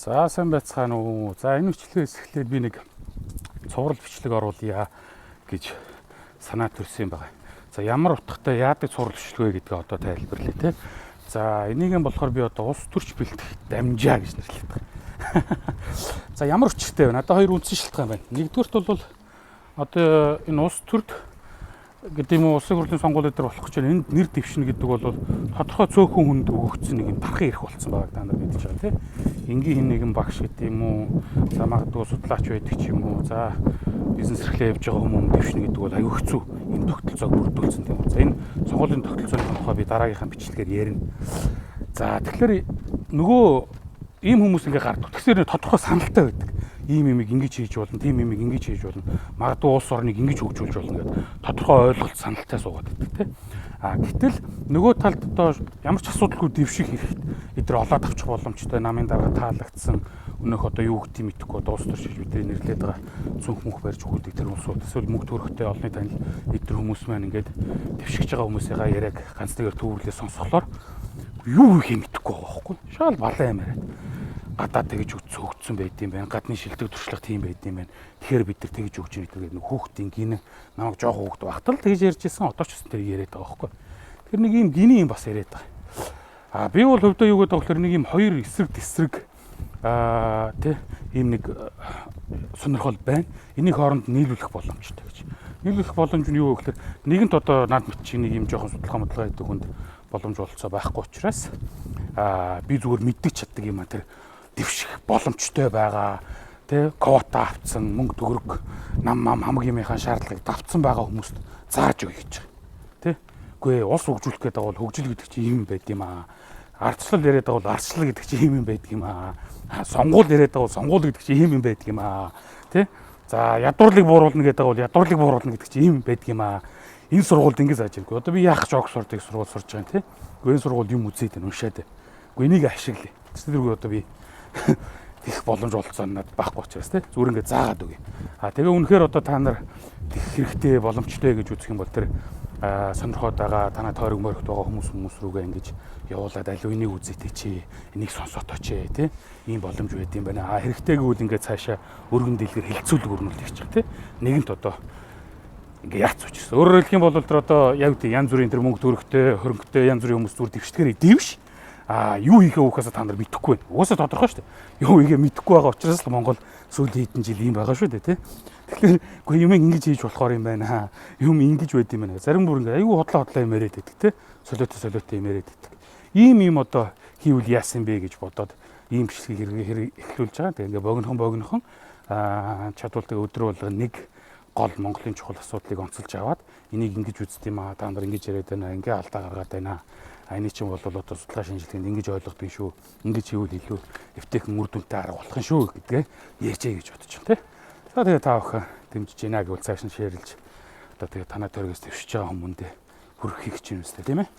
За сайн байцгаана уу. За энэ бичлэгээс эхлээд би нэг цуврал бичлэг оруулъя гэж санаа төрсөн байгаа. За ямар утгатай яадаг цуврал бичлэг вэ гэдгээ одоо тайлбарлая те. За энийг нь болохоор би одоо ус төрч бэлтгэх дамжаа гэж нэрлэдэг байгаа. За ямар өчтэй вэ? Одоо хоёр үндсэн шалтгаан байна. Нэгдүгürt бол одоо энэ ус төрд гэдэг юм уу улсын хурлын сонгуулиуд дээр болох гэж байна. Энд нэр дэвшнэ гэдэг бол тодорхой цөөхөн хүнд өгөгдсөн нэг юм тархан ирэх болсон байгааг та нар мэдчихэж байгаа тийм. Энгийн хин нэгэн багш гэдэг юм уу, за магадгүй судлаач байдаг ч юм уу, за бизнес эрхлээ явж байгаа хүмүүс дэвшнэ гэдэг бол аюу хэцүү юм тогтолцоог бүрдүүлсэн тийм үү. За энэ сонгуулийн тогтолцооны тухай би дараагийнхаа бичлэгээр ярина. За тэгэхээр нөгөө ийм хүмүүс ингээ гардаг. Тэгэхээр тодорхой саналтай байдаг. Ийм юмыг ингэж хийж болно, тийм юмыг ингэж хийж болно. Магадгүй улс орныг ингэж хөгжүүлж болно гэдэг тодорхой ойлголт саналтай суугаад байдаг тийм. Гэтэл нөгөө талд одоо ямар ч асуудалгүй дэвших хэрэгтэй. Эдгээр олоод авчих боломжтой намын дарга таалагдсан өнөөх одоо юу гэдгийг мэдэхгүй одоо улс төрчиж бидний нэрлээд байгаа цүнх мөнх барьж өгүүлдэг тэр улсууд эсвэл мөнгө төрөхтэй олонний танил эдгээр хүмүүс маань ингээд дэвшигч байгаа хүмүүсийнхаа яриаг ганц нэгээр төвөрлөө сонсохлоор юу хийх мэдэхгүй байгаа байхгүй. Шал балан амираад гадаад тэгж өгцөн байд юм байна. Гадны шилдэг туршлага тийм байд юм байна. Тэгэхээр бид нар тэгж өгч ирдэг нэг хүүхдийн гинэ намайг жоох хүүхд багтал тэгж ярьж ирсэн одоо ч гэсэн тэр яриад байгаа байхгүй. Тэр нэг юм гинэ юм бас яриад байгаа. Би бол хөвдөө юу гэдэг вэ гэхээр нэг юм хоёр эсрэг тесрэг тий ийм нэг сонирхол байна. Энийг хооронд нийлүүлэх боломжтой гэж. Нийлүүлэх боломж нь юу вэ гэхээр нэгэнт одоо над мэт шиг нэг юм жоохон судалгаа гэдэг хүнд боломж олцоо байхгүй учраас би зүгээр мэддэг чаддаг юм тэр дэвших боломжтой байгаа тий квота авцсан мөнгө төгрөг нам хамаг юмынхаа шаардлагыг давцсан байгаа хүмүүст зааж өгье гэж байгаа тий. Үгүй улс хөгжүүлэх гэдэг бол хөгжил гэдэг чинь юм байд юм аа. Ардчлал яриад байгаа бол ардчлал гэдэг чинь юм байдаг юм аа. Сонгуул яриад байгаа бол сонгуул гэдэг чинь юм байдаг юм аа. Тий. За ядуурлыг бууруулна гэдэг бол ядуурлыг бууруулна гэдэг чинь юм байдаг юм аа. Энэ сургуульд ингэ зааж иргүй. Одоо би яах ч огс сурдаг сургууль сурж байгаа юм тий. Гэхдээ энэ сургууль юм үзээд байна уншаад байна. Гэхдээ энийг ашиглая. Тэрүүгээ одоо би их боломж олцоо надад байхгүй учраас тий. Зүгээр ингэ заагаад өгье. Тэгээ үнэхээр одоо та нар тех хэрэгтэй боломжтой гэж үзэх юм бол тэр сонирхоод байгаа танай тойрог морогт байгаа хүмүүс рүүгээ ингэж явуулаад аль үнийг үзээтэй чи энийг сонсоотоо чи тий ийм боломж байд юм байна. Хэрэгтэй гэвэл ингээд цаашаа өргөн дэлгэр хилцүүлэг өрнүүлж хийж байгаа тий. Нэгэнт одоо ингээ яац учраас. Өөрөөр хэлэх юм бол тэр одоо яг тийм янз бүрийн тэр мөнгө төрөхтэй, хөрөнгөтэй янз бүрийн хүмүүс зүр дэвшдгээр дэвш. Юу хийхээ уухасаа та нар мэдэхгүй байна. Угаасаа тодорхой шүү дээ. Юу хийгээ мэдэхгүй байгаа учраас л Монгол сүүлийн хэдэн жил ийм байгаа шүү дээ тий. Тэгэхээр үгүй юм ингэж хийж болохоор юм байна. Юм ингэж байд юм байна. Зарим бүр ингээ айгүй хотлоо юм яриад байдаг тий. Солиотой юм яриад байдаг. Ийм одоо хийвэл яасан бэ гэж бодоод ийм бичлэгийг эхлүүлж байгаа. Тэгээ ингээ богинохон чадвалтай өдрөө болго нэг гол Монголын чухал асуудлыг онцолж аваад энийг ингэж үзт юм аа. Та нар ингэж яриад байна. Ингээ алдаа гаргаад байна. Эний чинь бол одоо судалгаа шинжилгээнд ингэж ойлгох юм шүү. Ингэж хийвэл илүү эвтэйхэн үр дүнтэй арга болох юм шүү гэдгээ ярьжээ гэж бодож байна тий. За тэгээ та бүхэн дэмжиж байна гэвэл цааш нь шеэрлж одоо тэгээ танай тойрогоос төвшиж байгаа хүмүүндээ хүргэх гэж юм өстэй тийм ээ.